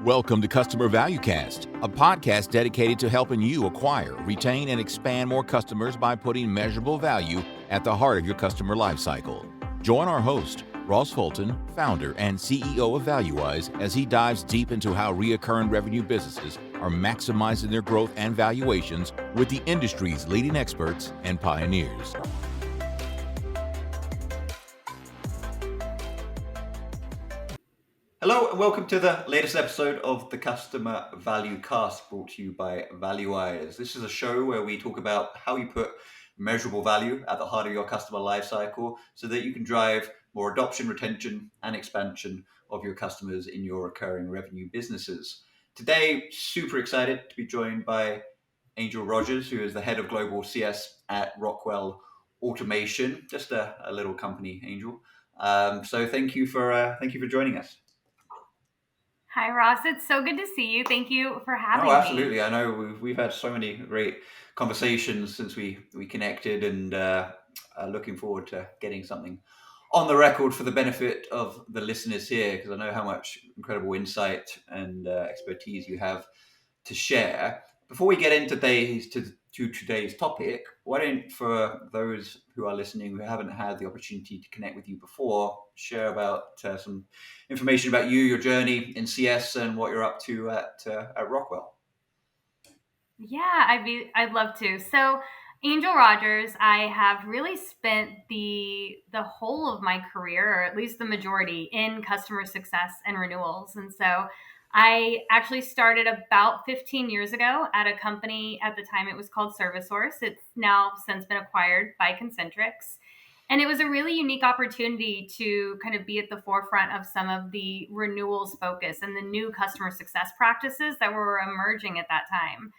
Welcome to Customer Value Cast, a podcast dedicated to helping you acquire, retain, and expand more customers by putting measurable value at the heart of your customer lifecycle. Join our host, Ross Fulton, founder and CEO of ValueWise, as he dives deep into how recurring revenue businesses are maximizing their growth and valuations with the industry's leading experts and pioneers. Hello and welcome to the latest episode of the Customer Value Cast, brought to you by ValueWise. This is a show where we talk about how you put measurable value at the heart of your customer lifecycle so that you can drive more adoption, retention, and expansion of your customers in your recurring revenue businesses. Today, super excited to be joined by Angel Rogers, who is the head of global CS at Rockwell Automation. Just a little company, Angel. So thank you for joining us. Hi, Ross. It's so good to see you. Thank you for having me. Oh, absolutely. I know we've had so many great conversations since we connected, and looking forward to getting something on the record for the benefit of the listeners here, because I know how much incredible insight and expertise you have to share. Before we get into today's topic, why don't, for those who are listening who haven't had the opportunity to connect with you before, share about some information about you, your journey in CS, and what you're up to at Rockwell. Yeah, I'd love to. So, Angel Rogers, I have really spent the whole of my career, or at least the majority, in customer success and renewals. And so I actually started about 15 years ago at a company. At the time, it was called ServiceSource. It's now since been acquired by Concentrix. And it was a really unique opportunity to kind of be at the forefront of some of the renewals focus and the new customer success practices that were emerging at that time.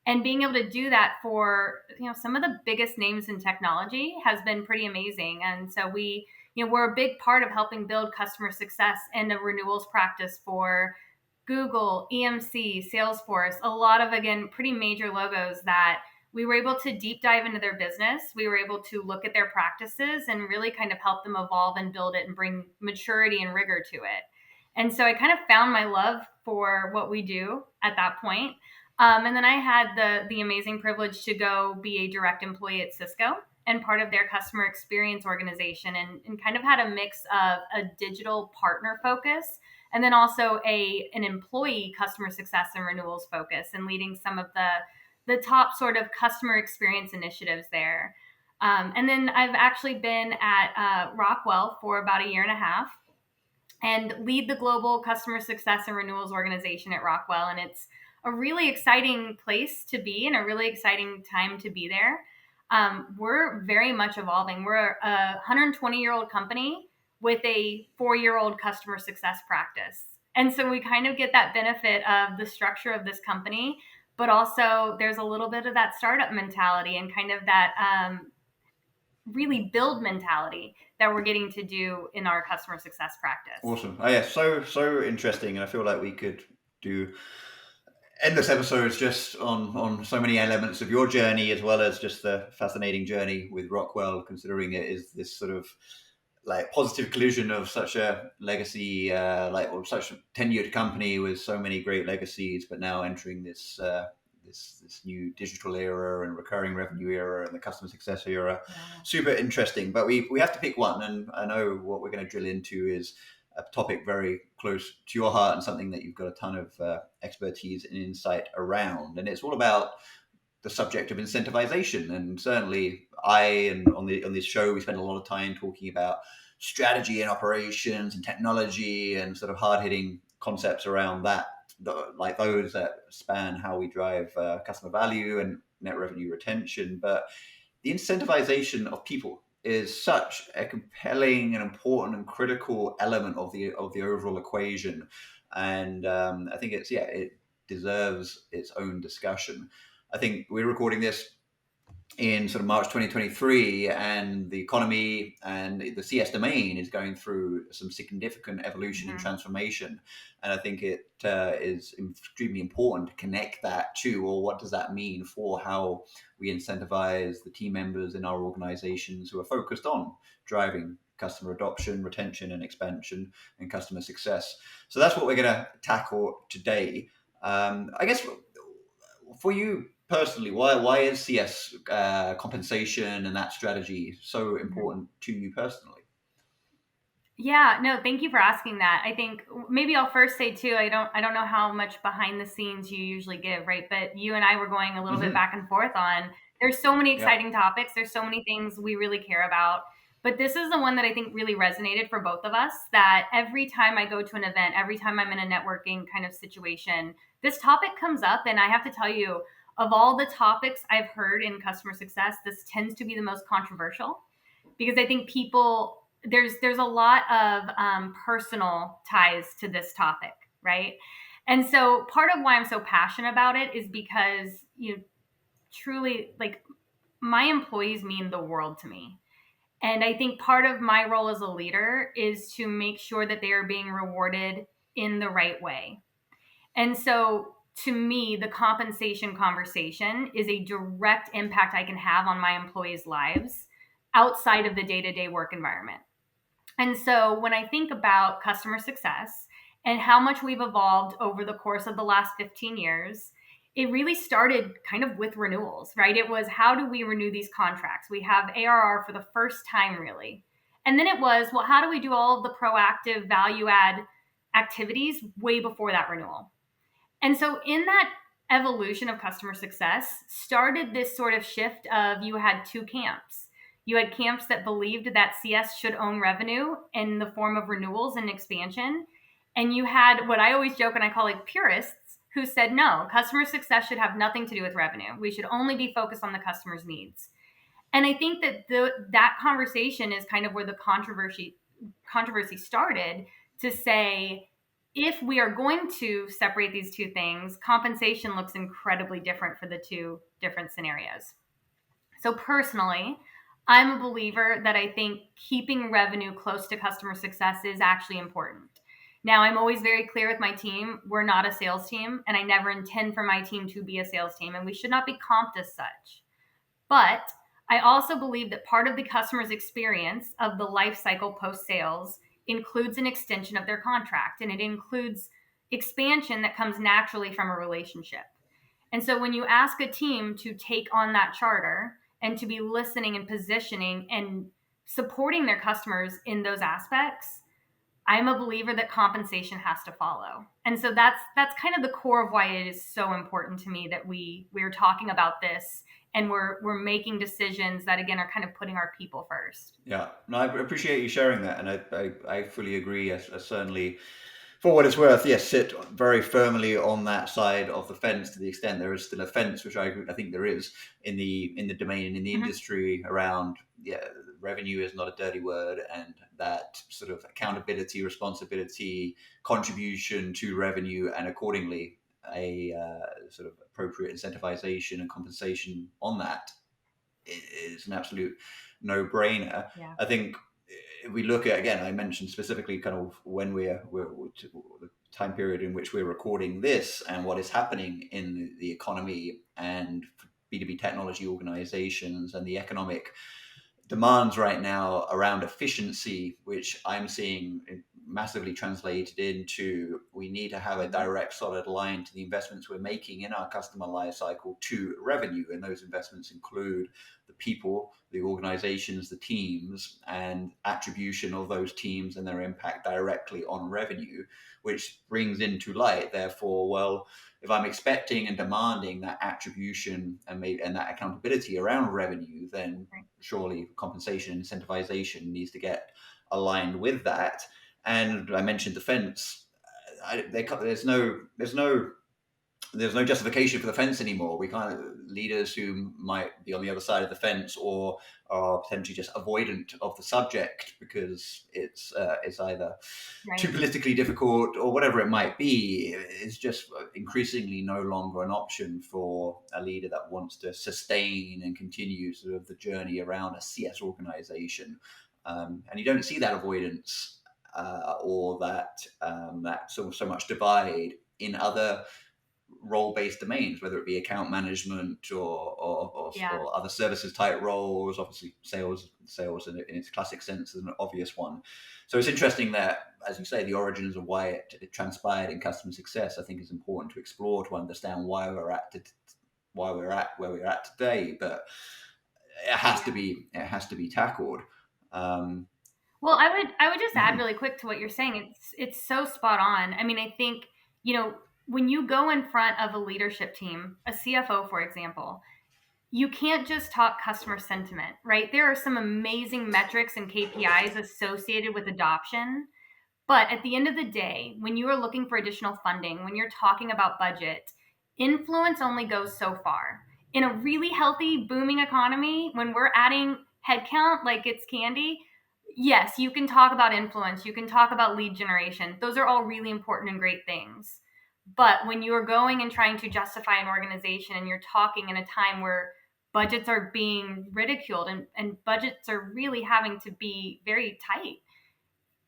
And being able to do that for, some of the biggest names in technology has been pretty amazing. And so we're a big part of helping build customer success and a renewals practice for Google, EMC, Salesforce, a lot of, again, pretty major logos that we were able to deep dive into their business. We were able to look at their practices and really kind of help them evolve and build it and bring maturity and rigor to it. And so I kind of found my love for what we do at that point. And then I had the amazing privilege to go be a direct employee at Cisco and part of their customer experience organization, and kind of had a mix of a digital partner focus and then also an employee customer success and renewals focus, and leading some of the top sort of customer experience initiatives there. And then I've actually been at Rockwell for about a year and a half and lead the global customer success and renewals organization at Rockwell. And it's a really exciting place to be and a really exciting time to be there. We're very much evolving. We're a 120-year-old company with a 4-year-old customer success practice. And so we kind of get that benefit of the structure of this company, but also there's a little bit of that startup mentality and kind of that really build mentality that we're getting to do in our customer success practice. Awesome. Oh, yeah, so interesting. And I feel like we could do endless episodes just on so many elements of your journey, as well as just the fascinating journey with Rockwell, considering it is this sort of like positive collision of such a legacy, such a tenured company with so many great legacies, but now entering this new digital era and recurring revenue era and the customer success era. Yeah. Super interesting. But we have to pick one, and I know what we're going to drill into is a topic very close to your heart and something that you've got a ton of expertise and insight around. And it's all about the subject of incentivization. And certainly on this show, we spend a lot of time talking about strategy and operations and technology and sort of hard-hitting concepts around that, like those that span how we drive customer value and net revenue retention. But the incentivization of people is such a compelling and important and critical element of the overall equation, and I think it deserves its own discussion. I think we're recording this in sort of March 2023, and the economy and the CS domain is going through some significant evolution and transformation. And I think it is extremely important to connect that to, or what does that mean for how we incentivize the team members in our organizations who are focused on driving customer adoption, retention, and expansion, and customer success. So that's what we're going to tackle today. I guess for you personally, why is CS compensation and that strategy so important to you personally? Yeah, no, thank you for asking that. I think maybe I'll first say too, I don't know how much behind the scenes you usually give, right? But you and I were going a little bit back and forth on there's so many exciting topics, there's so many things we really care about. But this is the one that I think really resonated for both of us, that every time I go to an event, every time I'm in a networking kind of situation, this topic comes up. And I have to tell you, of all the topics I've heard in customer success, this tends to be the most controversial, because I think people there's a lot of personal ties to this topic, right? And so part of why I'm so passionate about it is because truly, like, my employees mean the world to me. And I think part of my role as a leader is to make sure that they are being rewarded in the right way. And so to me, the compensation conversation is a direct impact I can have on my employees' lives outside of the day-to-day work environment. And so when I think about customer success and how much we've evolved over the course of the last 15 years, it really started kind of with renewals, right? It was, how do we renew these contracts? We have ARR for the first time, really. And then it was, well, how do we do all of the proactive value add activities way before that renewal? And so in that evolution of customer success started this sort of shift of, you had two camps. You had camps that believed that CS should own revenue in the form of renewals and expansion. And you had what I always joke and I call like purists, who said, no, customer success should have nothing to do with revenue. We should only be focused on the customer's needs. And I think that that conversation is kind of where the controversy started, to say, if we are going to separate these two things, compensation looks incredibly different for the two different scenarios. So personally, I'm a believer that I think keeping revenue close to customer success is actually important. Now, I'm always very clear with my team, we're not a sales team, and I never intend for my team to be a sales team, and we should not be comped as such. But I also believe that part of the customer's experience of the life cycle post-sales includes an extension of their contract, and it includes expansion that comes naturally from a relationship. And so when you ask a team to take on that charter and to be listening and positioning and supporting their customers in those aspects, I'm a believer that compensation has to follow. And so that's kind of the core of why it is so important to me that we're talking about this, and we're making decisions that, again, are kind of putting our people first. Yeah, no, I appreciate you sharing that, and I fully agree. I certainly, for what it's worth, yes, sit very firmly on that side of the fence, to the extent there is still a fence, which I think there is in the domain and in the industry around, revenue is not a dirty word, and that sort of accountability, responsibility, contribution to revenue, and accordingly a sort of appropriate incentivization and compensation on that is an absolute no-brainer. Yeah. I think if we look at, again, I mentioned specifically kind of when we're the time period in which we're recording this and what is happening in the economy and B2B technology organizations and the economic demands right now around efficiency, which I'm seeing massively translated into, we need to have a direct, solid line to the investments we're making in our customer life cycle to revenue. And those investments include the people, the organizations, the teams, and attribution of those teams and their impact directly on revenue, which brings into light, therefore, well, if I'm expecting and demanding that attribution and that accountability around revenue, then surely compensation and incentivization needs to get aligned with that. And I mentioned defense. There's no justification for the fence anymore. We can't, leaders who might be on the other side of the fence or are potentially just avoidant of the subject because it's either too politically difficult or whatever it might be, is just increasingly no longer an option for a leader that wants to sustain and continue sort of the journey around a CS organization. And you don't see that avoidance or that so much divide in other role-based domains, whether it be account management or other services type roles. Obviously, sales in its classic sense is an obvious one. So it's interesting that, as you say, the origins of why it transpired in customer success, I think, is important to explore to understand why we're at where we're at today. But it has to be tackled. Well, I would just add Mhm. really quick to what you're saying. It's so spot on. I mean, I think, when you go in front of a leadership team, a CFO, for example, you can't just talk customer sentiment, right? There are some amazing metrics and KPIs associated with adoption. But at the end of the day, when you are looking for additional funding, when you're talking about budget, influence only goes so far. In a really healthy, booming economy, when we're adding headcount like it's candy, yes, you can talk about influence, you can talk about lead generation. Those are all really important and great things. But when you are going and trying to justify an organization and you're talking in a time where budgets are being ridiculed and budgets are really having to be very tight,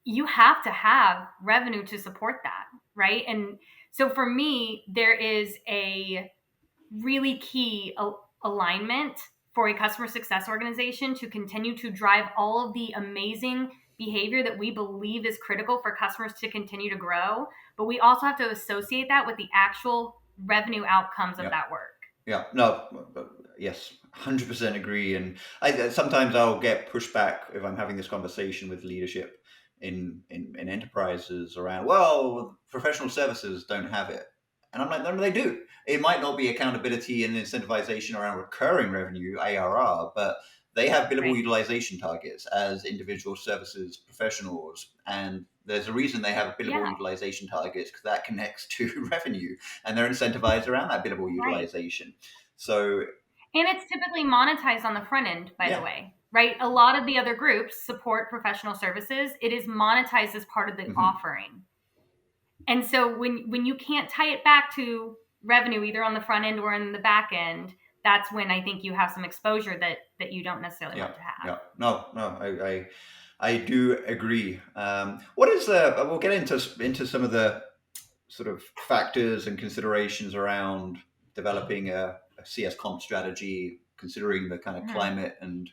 you have to have revenue to support that, right? And so for me, there is a really key alignment for a customer success organization to continue to drive all of the amazing behavior that we believe is critical for customers to continue to grow. But we also have to associate that with the actual revenue outcomes of that work. Yeah, no, yes, 100% agree. And sometimes I'll get pushback if I'm having this conversation with leadership in enterprises around, well, professional services don't have it. And I'm like, no, they do. It might not be accountability and incentivization around recurring revenue, ARR, but they have billable utilization targets as individual services professionals. And there's a reason they have billable utilization targets, because that connects to revenue, and they're incentivized around that billable utilization. So, and it's typically monetized on the front end, by the way, right? A lot of the other groups support professional services. It is monetized as part of the offering. And so when you can't tie it back to revenue, either on the front end or in the back end, that's when I think you have some exposure that you don't necessarily want to have. Yeah, no, I do agree. What is we'll get into some of the sort of factors and considerations around developing a CS comp strategy, considering the kind of climate and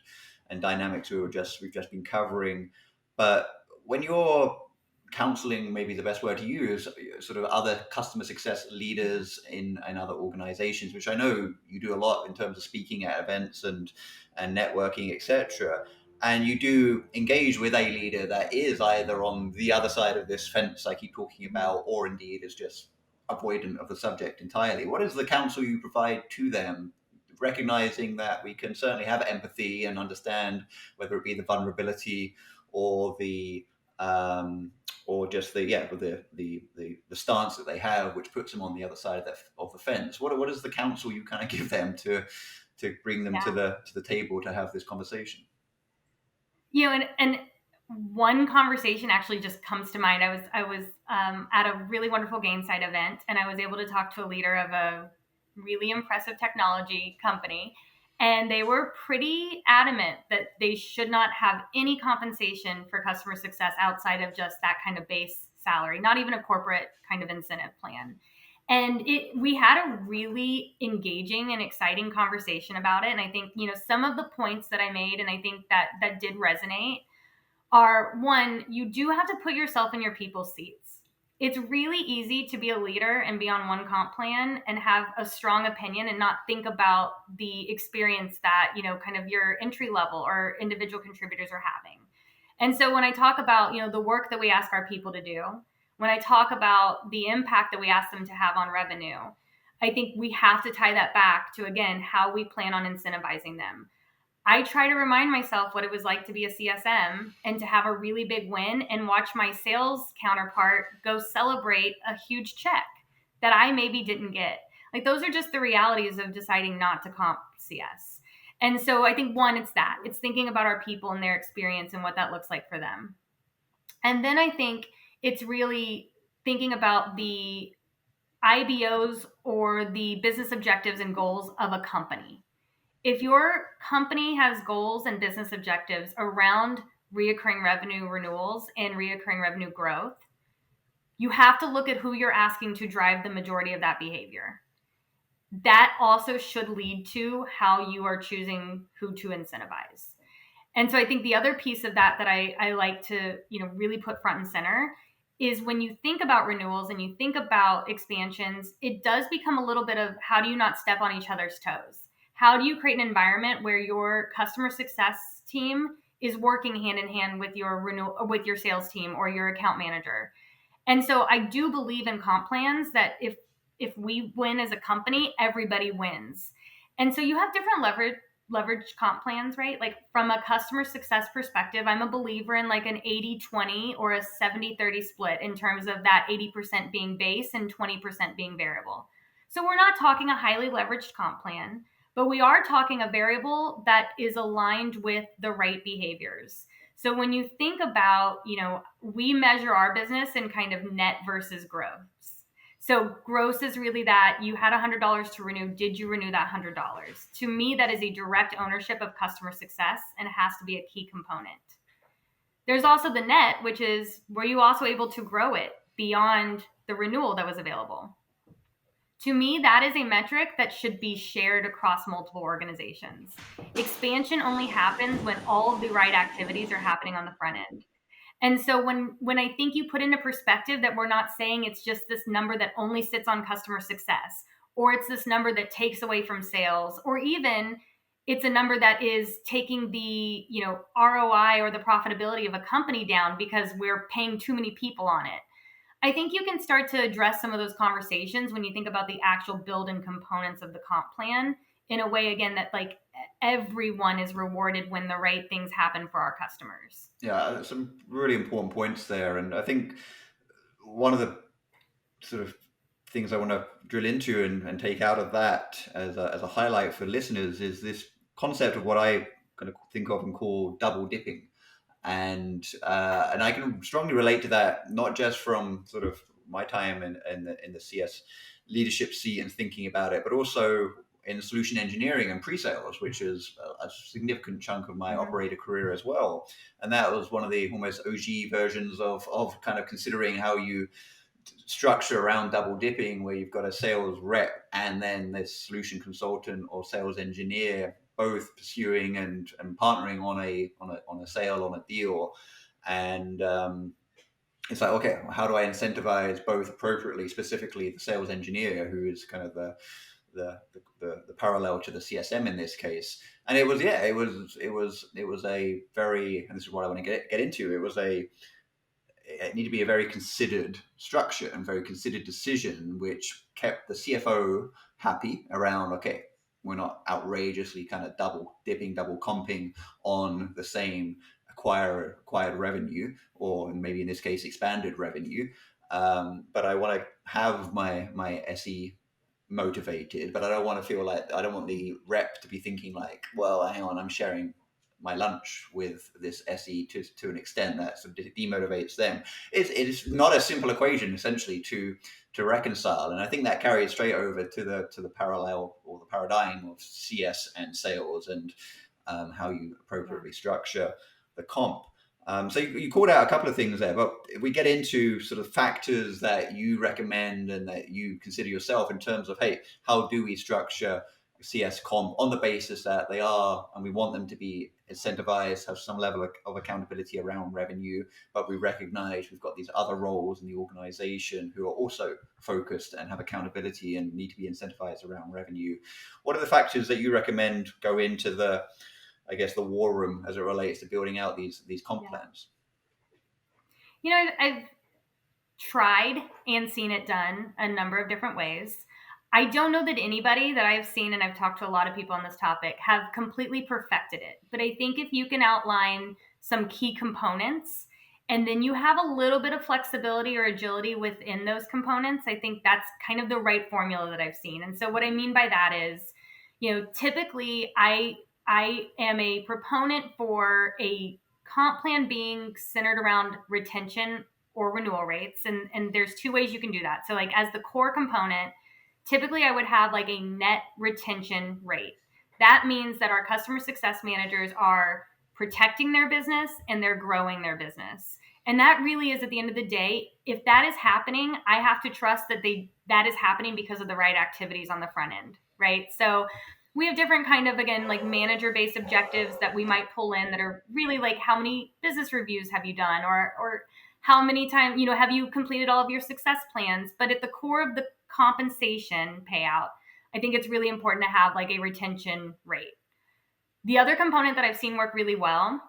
dynamics we've just been covering. But when you're counseling, maybe the best word to use, sort of other customer success leaders in other organizations, which I know you do a lot in terms of speaking at events and networking, etc. And you do engage with a leader that is either on the other side of this fence I keep talking about, or indeed is just avoidant of the subject entirely. What is the counsel you provide to them, recognizing that we can certainly have empathy and understand whether it be the vulnerability or the or just the stance that they have, which puts them on the other side of the fence? What is the counsel you kind of give them to bring them to the table to have this conversation? And one conversation actually just comes to mind. I was at a really wonderful Gainside event, and I was able to talk to a leader of a really impressive technology company, and they were pretty adamant that they should not have any compensation for customer success outside of just that kind of base salary, not even a corporate kind of incentive plan. And we had a really engaging and exciting conversation about it. And I think, some of the points that I made, and I think that did resonate, are: one, you do have to put yourself in your people's seats. It's really easy to be a leader and be on one comp plan and have a strong opinion and not think about the experience that, kind of your entry level or individual contributors are having. And so when I talk about, the work that we ask our people to do, when I talk about the impact that we ask them to have on revenue, I think we have to tie that back to, again, how we plan on incentivizing them. I try to remind myself what it was like to be a CSM and to have a really big win and watch my sales counterpart go celebrate a huge check that I maybe didn't get. Like, those are just the realities of deciding not to comp CS. And so I think, one, it's thinking about our people and their experience and what that looks like for them. And then I think it's really thinking about the IBOs, or the business objectives and goals of a company. If your company has goals and business objectives around reoccurring revenue renewals and reoccurring revenue growth, you have to look at who you're asking to drive the majority of that behavior. that also should lead to how you are choosing who to incentivize. And so I think the other piece of that I like to, really put front and center is when you think about renewals and you think about expansions, it does become a little bit of how do you not step on each other's toes? How do you create an environment where your customer success team is working hand in hand with your sales team or your account manager? And so I do believe in comp plans that if we win as a company, everybody wins. And so you have different leverage comp plans, right? Like from a customer success perspective, I'm a believer in like an 80-20 or a 70-30 split in terms of that 80% being base and 20% being variable. So we're not talking a highly leveraged comp plan, but we are talking a variable that is aligned with the right behaviors. So when you think about, we measure our business in kind of net versus gross. So gross is really that you had $100 to renew. Did you renew that $100? To me, that is a direct ownership of customer success, and it has to be a key component. There's also the net, which is were you also able to grow it beyond the renewal that was available? To me, that is a metric that should be shared across multiple organizations. Expansion only happens when all of the right activities are happening on the front end. And so when I think you put into perspective that we're not saying it's just this number that only sits on customer success, or it's this number that takes away from sales, or even it's a number that is taking the, ROI or the profitability of a company down because we're paying too many people on it. I think you can start to address some of those conversations when you think about the actual build and components of the comp plan in a way, again, that like everyone is rewarded when the right things happen for our customers. Yeah, some really important points there. And I think one of the sort of things I want to drill into and take out of that as a highlight for listeners is this concept of what I kind of think of and call double dipping. And I can strongly relate to that, not just from sort of my time in the CS leadership seat and thinking about it, but also in solution engineering and pre-sales, which is a significant chunk of my operator career as well. And that was one of the almost OG versions of kind of considering how you structure around double dipping, where you've got a sales rep and then this solution consultant or sales engineer both pursuing and partnering on a sale, on a deal. And it's like, okay, how do I incentivize both appropriately, specifically the sales engineer, who is kind of the parallel to the CSM in this case. And it was a very, and this is what I want to get into. It needed to be a very considered structure and very considered decision, which kept the CFO happy around, okay, we're not outrageously kind of double dipping, double comping on the same acquired revenue, or maybe in this case, expanded revenue. But I want to have my SE motivated, but I don't want to feel like, I don't want the rep to be thinking like, well, hang on, I'm sharing my lunch with this SE to an extent that sort of demotivates them. It's not a simple equation essentially to reconcile, and I think that carries straight over to the parallel or the paradigm of CS and sales, and how you appropriately structure the comp. So you called out a couple of things there, but if we get into sort of factors that you recommend and that you consider yourself in terms of, hey, how do we structure CS comp on the basis that they are, and we want them to be incentivized, have some level of accountability around revenue, but we recognize we've got these other roles in the organization who are also focused and have accountability and need to be incentivized around revenue. What are the factors that you recommend go into the war room as it relates to building out these comp plans? I've tried and seen it done a number of different ways. I don't know that anybody that I've seen, and I've talked to a lot of people on this topic, have completely perfected it. But I think if you can outline some key components and then you have a little bit of flexibility or agility within those components, I think that's kind of the right formula that I've seen. And so what I mean by that is, typically I am a proponent for a comp plan being centered around retention or renewal rates. And there's two ways you can do that. So like as the core component, typically I would have like a net retention rate. That means that our customer success managers are protecting their business and they're growing their business. And that really is, at the end of the day, if that is happening, I have to trust that that is happening because of the right activities on the front end, right? So we have different kind of, again, like manager-based objectives that we might pull in that are really like, how many business reviews have you done, or how many times, have you completed all of your success plans? But at the core of the compensation payout, I think it's really important to have like a retention rate. The other component that I've seen work really well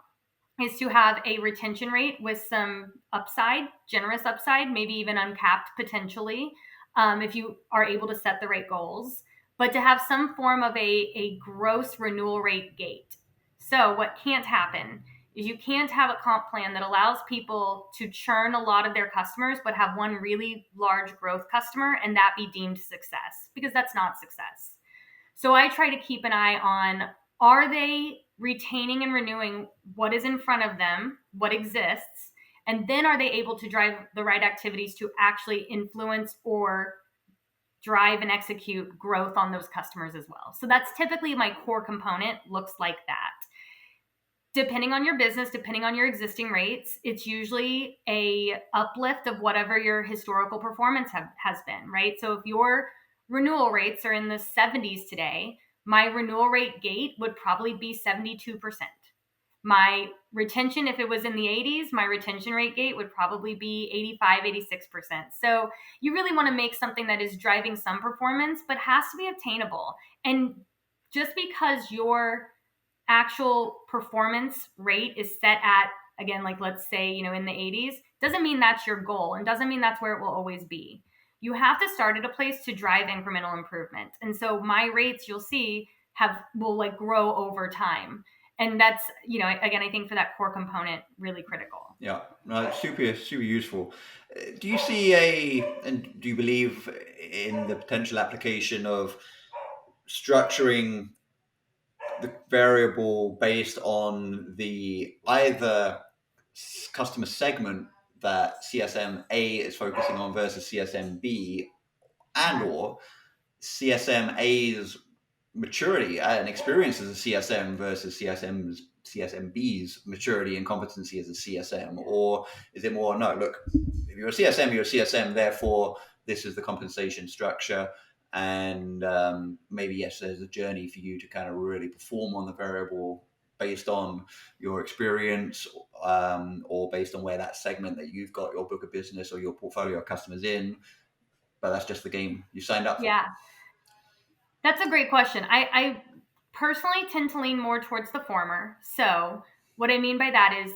is to have a retention rate with some upside, generous upside, maybe even uncapped potentially, if you are able to set the right goals, but to have some form of a gross renewal rate gate. So what can't happen is you can't have a comp plan that allows people to churn a lot of their customers, but have one really large growth customer and that be deemed success, because that's not success. So I try to keep an eye on, are they retaining and renewing what is in front of them, what exists, and then are they able to drive the right activities to actually influence or drive and execute growth on those customers as well. So that's typically my core component, looks like that. Depending on your business, depending on your existing rates, it's usually a uplift of whatever your historical performance has been, right? So if your renewal rates are in the 70s today, my renewal rate gate would probably be 72%. My retention, if it was in the 80s, my retention rate gate would probably be 85, 86%. So you really want to make something that is driving some performance, but has to be obtainable. And just because your actual performance rate is set at, again, like let's say, in the 80s, doesn't mean that's your goal and doesn't mean that's where it will always be. You have to start at a place to drive incremental improvement. And so my rates, you'll see, will like grow over time. And that's, again, I think for that core component, really critical. Yeah, no, it's super, super useful. Do you and do you believe in the potential application of structuring the variable based on the either customer segment that CSM A is focusing on versus CSM B, and or CSM A's maturity and experience as a CSM versus CSM B's maturity and competency as a CSM? Or is it more, no, look, if you're a CSM, you're a CSM, therefore this is the compensation structure, and maybe, yes, there's a journey for you to kind of really perform on the variable based on your experience, or based on where that segment that you've got your book of business or your portfolio of customers in, but that's just the game you signed up for. Yeah, that's a great question. I personally tend to lean more towards the former. So what I mean by that is,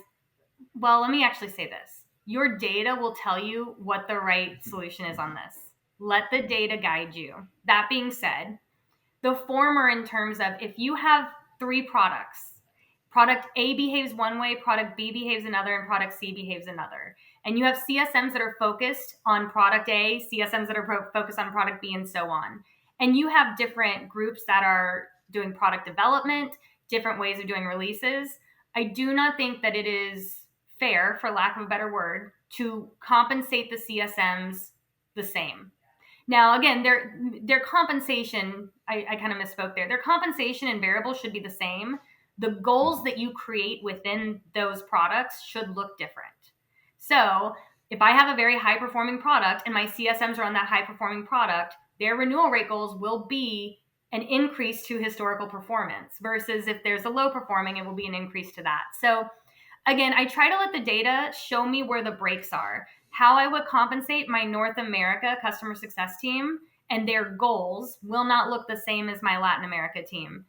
well, let me actually say this. Your data will tell you what the right solution is on this. Let the data guide you. That being said, the former, in terms of, if you have 3 products, product A behaves one way, product B behaves another, and product C behaves another, and you have CSMs that are focused on product A, CSMs that are focused on product B, and so on, and you have different groups that are doing product development, different ways of doing releases, I do not think that it is fair, for lack of a better word, to compensate the CSMs the same. Now, again, their compensation, I kind of misspoke there. Their compensation and variable should be the same. The goals that you create within those products should look different. So if I have a very high performing product and my CSMs are on that high performing product, their renewal rate goals will be an increase to historical performance, versus if there's a low performing, it will be an increase to that. So again, I try to let the data show me where the breaks are. How I would compensate my North America customer success team and their goals will not look the same as my Latin America team.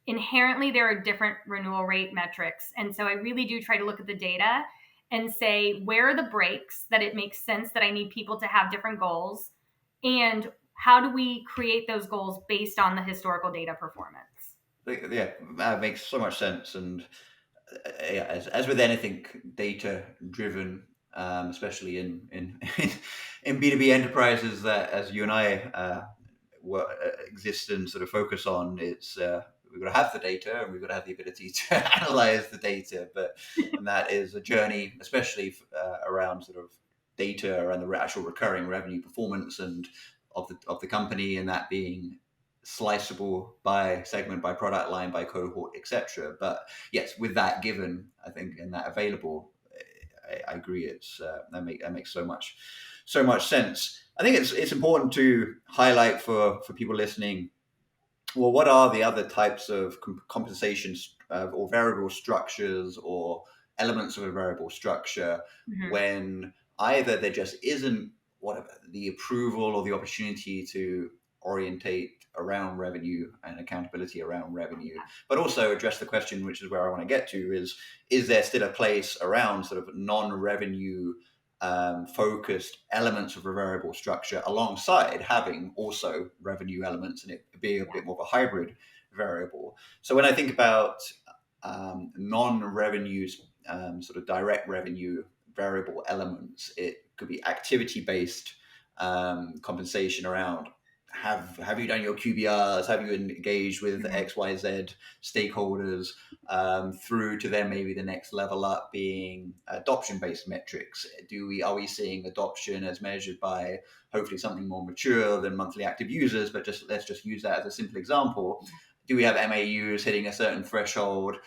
Inherently, there are different renewal rate metrics. And so I really do try to look at the data and say, where are the breaks that it makes sense that I need people to have different goals? And how do we create those goals based on the historical data performance? Yeah, that makes so much sense. And as with anything data driven, especially in in B2B enterprises that, as you and I exist and sort of focus on, it's we've got to have the data and we've got to have the ability to analyze the data. And that is a journey, especially around sort of data around the actual recurring revenue performance and of the company, and that being sliceable by segment, by product line, by cohort, etc. But yes, with that given, I think, and that available, I agree. It's that makes so much so much sense. I think it's important to highlight for people listening, well, what are the other types of compensation or variable structures or elements of a variable structure when either there just isn't whatever the approval or the opportunity to orientate around revenue and accountability around revenue, but also address the question, which is where I want to get to, is there still a place around sort of non-revenue focused elements of a variable structure alongside having also revenue elements, and it be a bit more of a hybrid variable. So when I think about non-revenues, sort of direct revenue variable elements, it could be activity-based compensation around have you done your QBRs? Have you engaged with XYZ stakeholders? Through to then maybe the next level up being adoption-based metrics. Are we seeing adoption as measured by hopefully something more mature than monthly active users? But let's just use that as a simple example. Do we have MAUs hitting a certain threshold?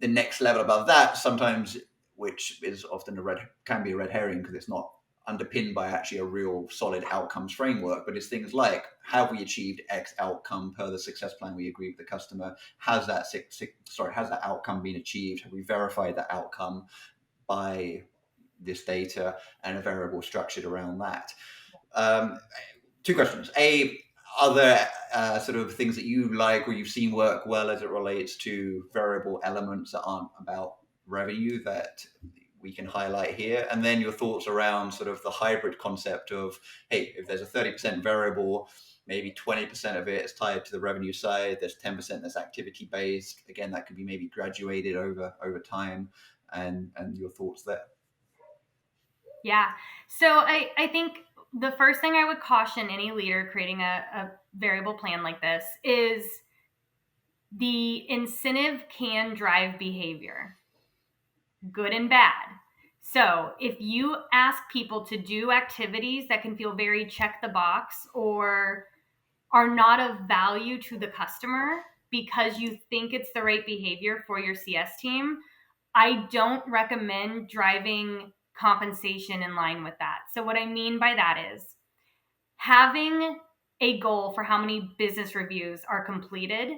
The next level above that, sometimes, which is often can be a red herring because it's not underpinned by actually a real solid outcomes framework, but it's things like, have we achieved X outcome per the success plan we agreed with the customer? Has that outcome been achieved? Have we verified that outcome by this data, and a variable structured around that? Two questions. Are there sort of things that you like or you've seen work well as it relates to variable elements that aren't about revenue that we can highlight here? And then your thoughts around sort of the hybrid concept of, hey, if there's a 30% variable, maybe 20% of it is tied to the revenue side, there's 10% that's activity based. Again, that could be maybe graduated over time, and your thoughts there. Yeah. So I think the first thing I would caution any leader creating a variable plan like this is the incentive can drive behavior, good and bad. So if you ask people to do activities that can feel very check the box or are not of value to the customer because you think it's the right behavior for your CS team, I don't recommend driving compensation in line with that. So what I mean by that is having a goal for how many business reviews are completed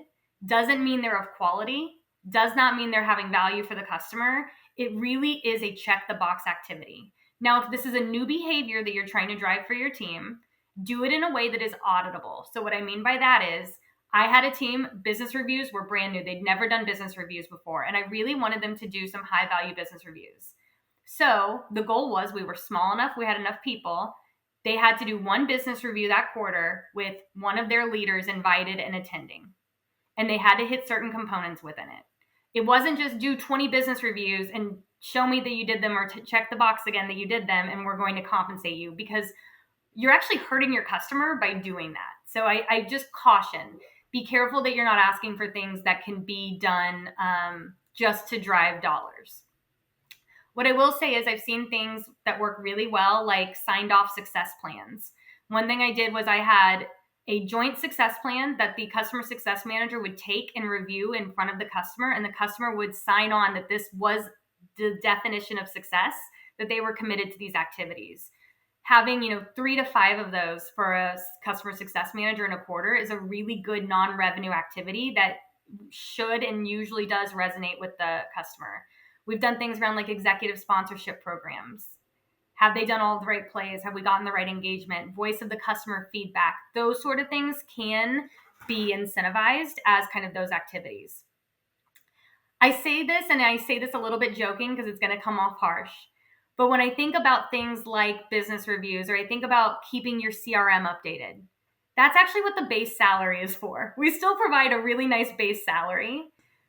doesn't mean they're of quality, does not mean they're having value for the customer. It really is a check the box activity. Now, if this is a new behavior that you're trying to drive for your team, do it in a way that is auditable. So what I mean by that is, I had a team, business reviews were brand new. They'd never done business reviews before. And I really wanted them to do some high value business reviews. So the goal was, we were small enough, we had enough people. They had to do one business review that quarter with one of their leaders invited and attending. And they had to hit certain components within it. It wasn't just do 20 business reviews and show me that you did them, or check the box again that you did them, and we're going to compensate you, because you're actually hurting your customer by doing that. So I just caution, be careful that you're not asking for things that can be done just to drive dollars. What I will say is I've seen things that work really well, like signed off success plans. One thing I did was I had a joint success plan that the customer success manager would take and review in front of the customer, and the customer would sign on that this was the definition of success, that they were committed to these activities. Having 3 to 5 of those for a customer success manager in a quarter is a really good non-revenue activity that should and usually does resonate with the customer. We've done things around like executive sponsorship programs. Have they done all the right plays? Have we gotten the right engagement? Voice of the customer feedback. Those sort of things can be incentivized as kind of those activities. I say this a little bit joking because it's going to come off harsh. But when I think about things like business reviews, or I think about keeping your CRM updated, that's actually what the base salary is for. We still provide a really nice base salary.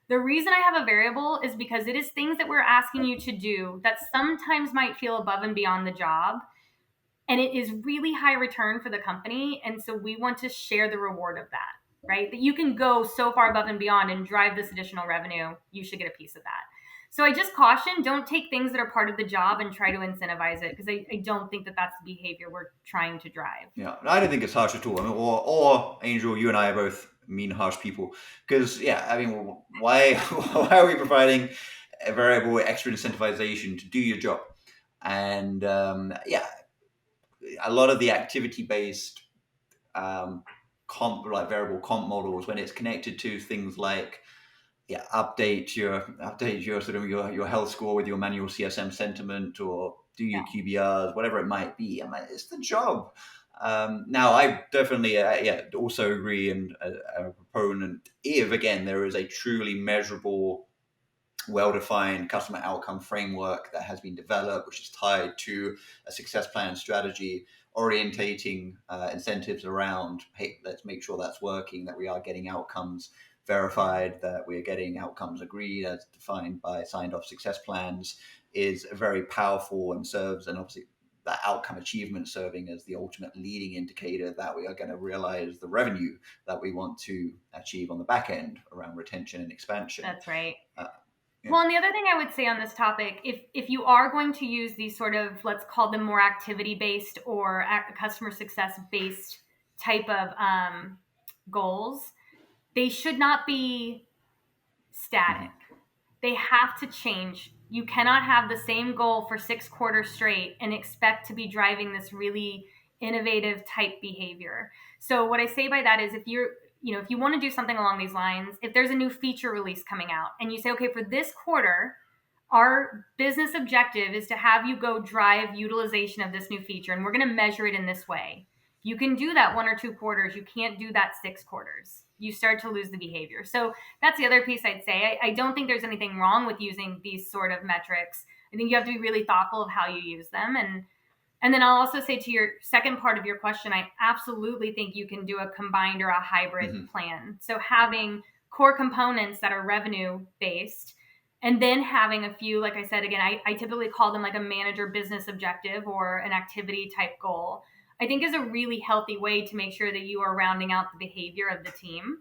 The reason I have a variable is because it is things that we're asking you to do that sometimes might feel above and beyond the job. And it is really high return for the company. And so we want to share the reward of that, right? That you can go so far above and beyond and drive this additional revenue. You should get a piece of that. So I just caution, don't take things that are part of the job and try to incentivize it, because I don't think that that's the behavior we're trying to drive. Yeah, I don't think it's harsh at all. I mean, or Angel, you and I are both mean, harsh people. Because, why are we providing a variable extra incentivization to do your job? And a lot of the activity-based like variable comp models, when it's connected to things like update your sort of your health score with your manual CSM sentiment, or do your QBRs, whatever it might be. I mean, it's the job. Now, I definitely also agree and a proponent if, again, there is a truly measurable, well-defined customer outcome framework that has been developed, which is tied to a success plan strategy, orientating incentives around, hey, let's make sure that's working, that we are getting outcomes verified, that we are getting outcomes agreed as defined by signed off success plans, is very powerful and serves, and obviously that outcome achievement serving as the ultimate leading indicator that we are going to realize the revenue that we want to achieve on the back end around retention and expansion. That's right. Well, and the other thing I would say on this topic, if you are going to use these sort of, let's call them more activity-based or customer success-based type of goals, they should not be static. They have to change. You cannot have the same goal for 6 quarters straight and expect to be driving this really innovative type behavior. So what I say by that is if you want to do something along these lines, if there's a new feature release coming out and you say, okay, for this quarter, our business objective is to have you go drive utilization of this new feature, and we're going to measure it in this way. You can do that 1 or 2 quarters. You can't do that 6 quarters. You start to lose the behavior. So that's the other piece I'd say. I don't think there's anything wrong with using these sort of metrics. I think you have to be really thoughtful of how you use them. And then I'll also say to your second part of your question, I absolutely think you can do a combined or a hybrid plan. So having core components that are revenue based, and then having a few, like I said, again, I typically call them like a manager business objective or an activity type goal, I think is a really healthy way to make sure that you are rounding out the behavior of the team.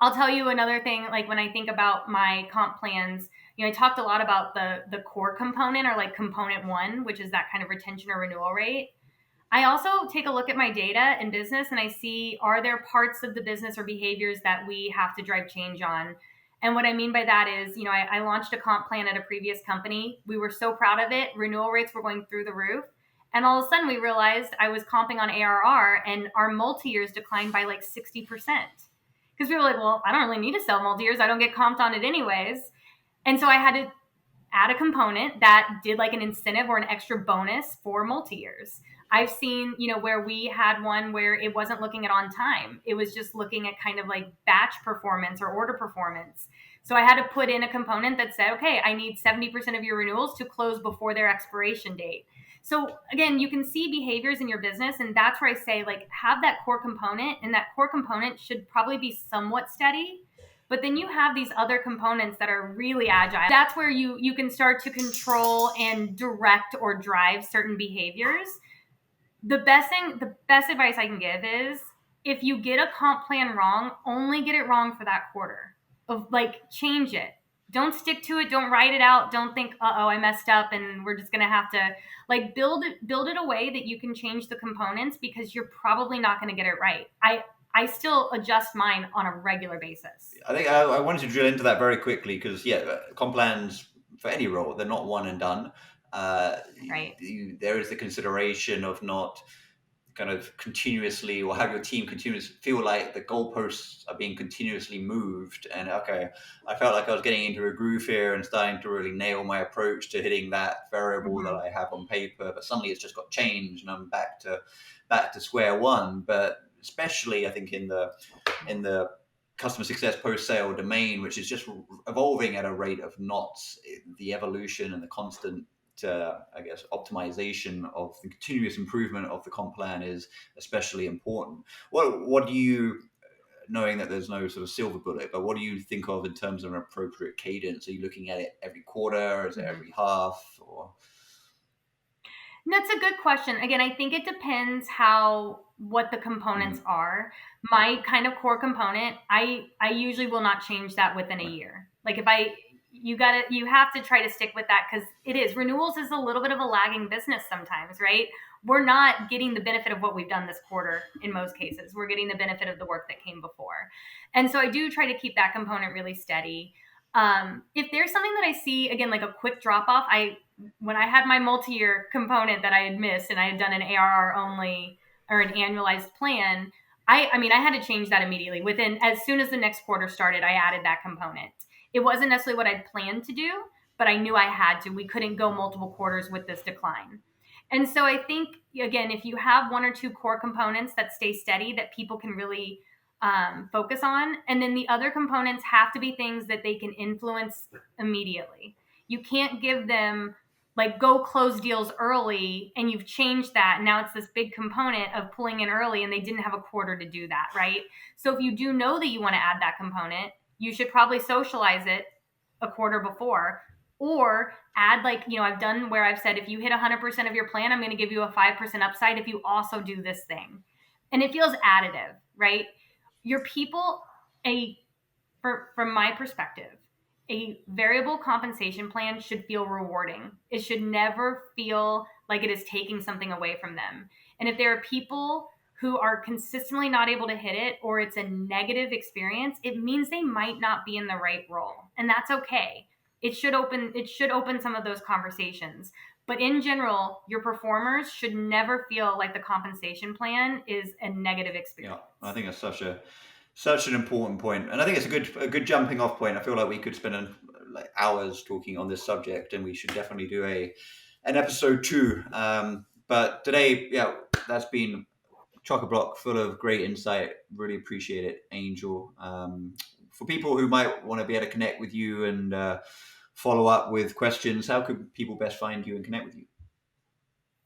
I'll tell you another thing, like when I think about my comp plans, I talked a lot about the core component, or like component 1, which is that kind of retention or renewal rate. I also take a look at my data in business and I see, are there parts of the business or behaviors that we have to drive change on? And what I mean by that is, I launched a comp plan at a previous company. We were so proud of it. Renewal rates were going through the roof. And all of a sudden we realized I was comping on ARR and our multi-years declined by like 60%. Because we were like, well, I don't really need to sell multi-years. I don't get comped on it anyways. And so I had to add a component that did like an incentive or an extra bonus for multi-years. I've seen, where we had one where it wasn't looking at on time. It was just looking at kind of like batch performance or order performance. So I had to put in a component that said, okay, I need 70% of your renewals to close before their expiration date. So again, you can see behaviors in your business, and that's where I say, like, have that core component, and that core component should probably be somewhat steady. But then you have these other components that are really agile. That's where you can start to control and direct or drive certain behaviors. The best advice I can give is, if you get a comp plan wrong, only get it wrong for that quarter. Of like, change it. Don't stick to it. Don't write it out. Don't think, I messed up and we're just going to have to like build it a way that you can change the components, because you're probably not going to get it right. I still adjust mine on a regular basis. I think I wanted to drill into that very quickly because, comp plans for any role, they're not one and done. Right. There is the consideration of not kind of continuously, or have your team continuously feel like the goalposts are being continuously moved. And okay, I felt like I was getting into a groove here and starting to really nail my approach to hitting that variable that I have on paper, but suddenly it's just got changed and I'm back to square one. But especially I think in the customer success post-sale domain, which is just evolving at a rate of knots, the evolution and the constant optimization of the continuous improvement of the comp plan is especially important. What do you, knowing that there's no sort of silver bullet, but what do you think of in terms of an appropriate cadence? Are you looking at it every quarter? Is it every half? Or that's a good question. Again, I think it depends what the components are. My kind of core component, I usually will not change that within a year. Like you have to try to stick with that, because renewals is a little bit of a lagging business sometimes, right? We're not getting the benefit of what we've done this quarter in most cases. We're getting the benefit of the work that came before. And so I do try to keep that component really steady. If there's something that I see, again, like a quick drop off, when I had my multi-year component that I had missed and I had done an ARR only or an annualized plan, I mean, I had to change that immediately. Within, as soon as the next quarter started, I added that component. It wasn't necessarily what I'd planned to do, but I knew I had to. We couldn't go multiple quarters with this decline. And so I think, again, if you have one or two core components that stay steady that people can really focus on, and then the other components have to be things that they can influence immediately. You can't give them like go close deals early and you've changed that. And now it's this big component of pulling in early and they didn't have a quarter to do that, right? So if you do know that you want to add that component, you should probably socialize it a quarter before, or add, like, I've done where I've said, if you hit 100% of your plan, I'm going to give you a 5% upside if you also do this thing. And it feels additive, right? Your people, from my perspective, a variable compensation plan should feel rewarding. It should never feel like it is taking something away from them. And if there are people who are consistently not able to hit it, or it's a negative experience, it means they might not be in the right role. And that's okay. It should open some of those conversations. But in general, your performers should never feel like the compensation plan is a negative experience. Yeah, I think that's such an important point, and I think it's a good jumping off point. I feel like we could spend like hours talking on this subject, and we should definitely do an episode 2. But today, yeah, that's been chock-a-block full of great insight. Really appreciate it, Angel. For people who might want to be able to connect with you and follow up with questions, how could people best find you and connect with you?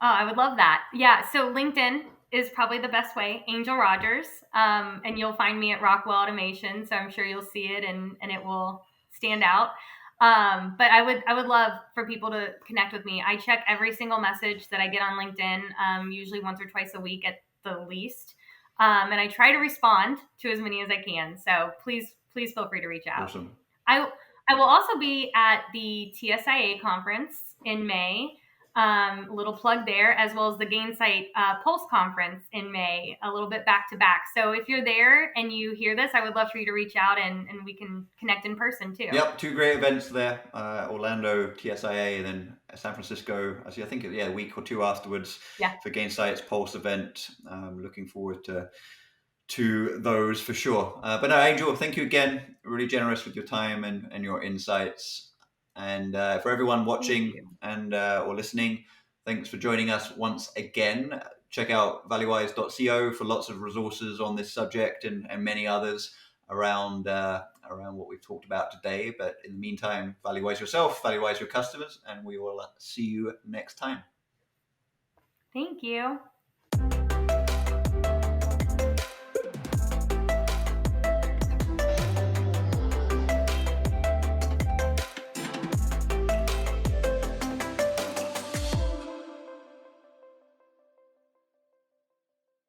Oh, I would love that. Yeah. So LinkedIn is probably the best way, Angel Rogers. And you'll find me at Rockwell Automation. So I'm sure you'll see it and it will stand out. But I would love for people to connect with me. I check every single message that I get on LinkedIn, usually once or twice a week at the least. And I try to respond to as many as I can. So please feel free to reach out. Awesome. I will also be at the TSIA conference in May. A little plug there, as well as the Gainsight Pulse conference in May, a little bit back to back. So if you're there and you hear this, I would love for you to reach out and we can connect in person too. Yep, 2 great events there. Orlando, TSIA, and then San Francisco. Actually, I think, a week or 2 afterwards for Gainsight's Pulse event. Looking forward to those for sure. But no, Angel, thank you again. Really generous with your time and your insights. And for everyone watching and or listening, thanks for joining us once again. Check out valuewise.co for lots of resources on this subject and many others around what we've talked about today. But in the meantime, valuewise yourself, valuewise your customers, and we will see you next time. Thank you.